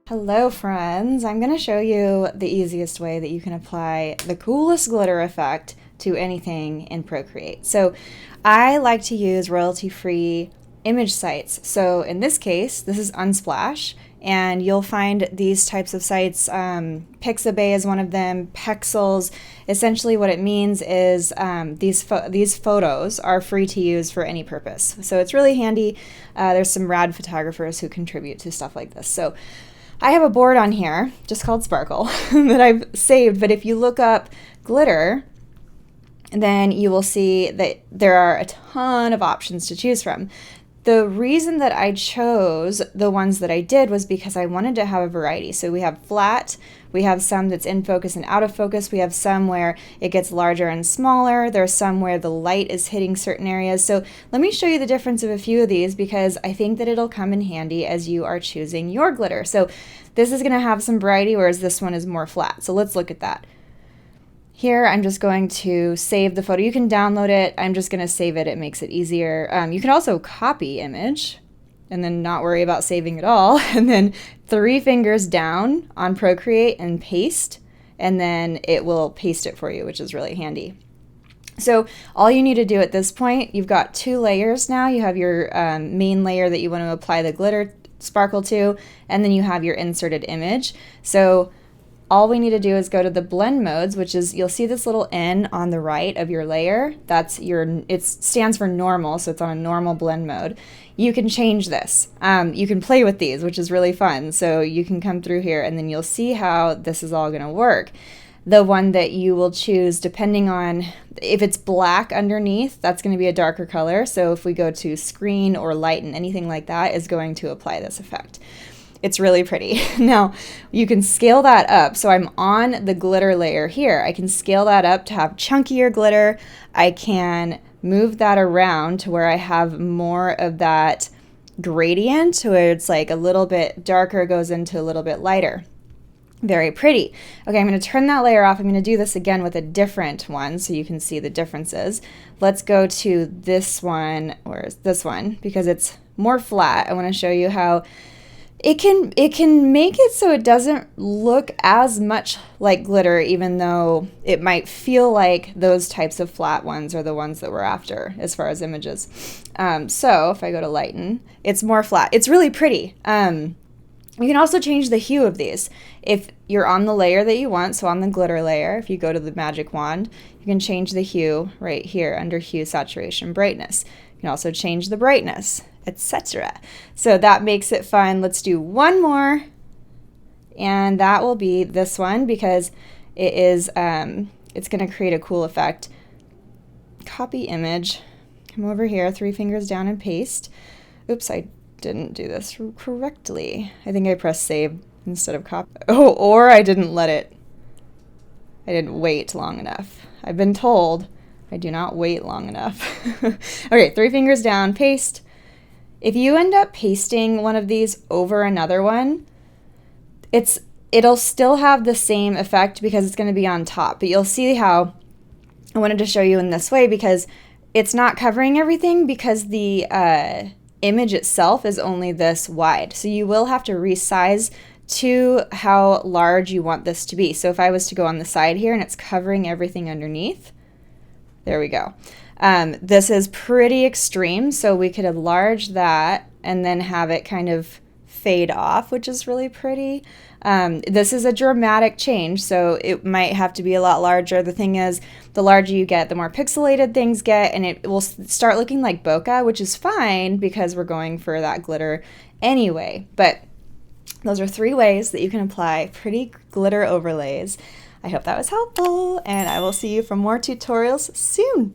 Hello friends, I'm going to show you the easiest way that you can apply the coolest glitter effect to anything in Procreate. So I like to use royalty-free image sites. So in this case, this is Unsplash, and you'll find these types of sites. Pixabay is one of them, Pexels. Essentially what it means is these photos are free to use for any purpose. So it's really handy. There's some rad photographers who contribute to stuff like this. So I have a board on here, just called Sparkle, that I've saved, but if you look up glitter, then you will see that there are a ton of options to choose from. The reason that I chose the ones that I did was because I wanted to have a variety. So we have flat, we have some that's in focus and out of focus, we have some where it gets larger and smaller, there's some where the light is hitting certain areas. So let me show you the difference of a few of these because I think that it'll come in handy as you are choosing your glitter. So this is going to have some variety, whereas this one is more flat. So let's look at that. Here, I'm just going to save the photo. You can download it. I'm just going to save it. It makes it easier. You can also copy image and then not worry about saving it all. And then 3 fingers down on Procreate and paste, and then it will paste it for you, which is really handy. So all you need to do at this point, you've got 2 layers now. You have your main layer that you want to apply the glitter sparkle to, and then you have your inserted image. So all we need to do is go to the blend modes, which is, you'll see this little N on the right of your layer. That's it stands for normal, so it's on a normal blend mode. You can change this. You can play with these, which is really fun. So you can come through here and then you'll see how this is all gonna work. The one that you will choose, depending on if it's black underneath, that's going to be a darker color. So if we go to screen or lighten, anything like that is going to apply this effect. It's really pretty. Now, you can scale that up. So I'm on the glitter layer here. I can scale that up to have chunkier glitter. I can move that around to where I have more of that gradient, where it's like a little bit darker goes into a little bit lighter. Very pretty. Okay, I'm going to turn that layer off. I'm going to do this again with a different one so you can see the differences. Let's go to this one, or this one, because it's more flat. I want to show you how it can make it so it doesn't look as much like glitter, even though it might feel like those types of flat ones are the ones that we're after as far as images. So if I go to lighten, it's more flat. It's really pretty. You can also change the hue of these. If you're on the layer that you want, so on the glitter layer, if you go to the magic wand, you can change the hue right here under hue, saturation, brightness. You can also change the brightness, etc. So that makes it fun. Let's do one more, and that will be this one because it is, it's going to create a cool effect. Copy image, come over here, 3 fingers down and paste. Oops, I didn't do this correctly. I think I pressed save instead of copy. Oh, or I didn't wait long enough. I've been told I do not wait long enough. Okay, 3 fingers down, paste. If you end up pasting one of these over another one, it'll still have the same effect because it's going to be on top, but you'll see how I wanted to show you in this way because it's not covering everything because the image itself is only this wide. So you will have to resize to how large you want this to be. So if I was to go on the side here and it's covering everything underneath, there we go. This is pretty extreme, so we could enlarge that and then have it kind of fade off, which is really pretty. This is a dramatic change, so it might have to be a lot larger. The thing is, the larger you get, the more pixelated things get, and it will start looking like bokeh, which is fine because we're going for that glitter anyway. But those are 3 ways that you can apply pretty glitter overlays. I hope that was helpful, and I will see you for more tutorials soon.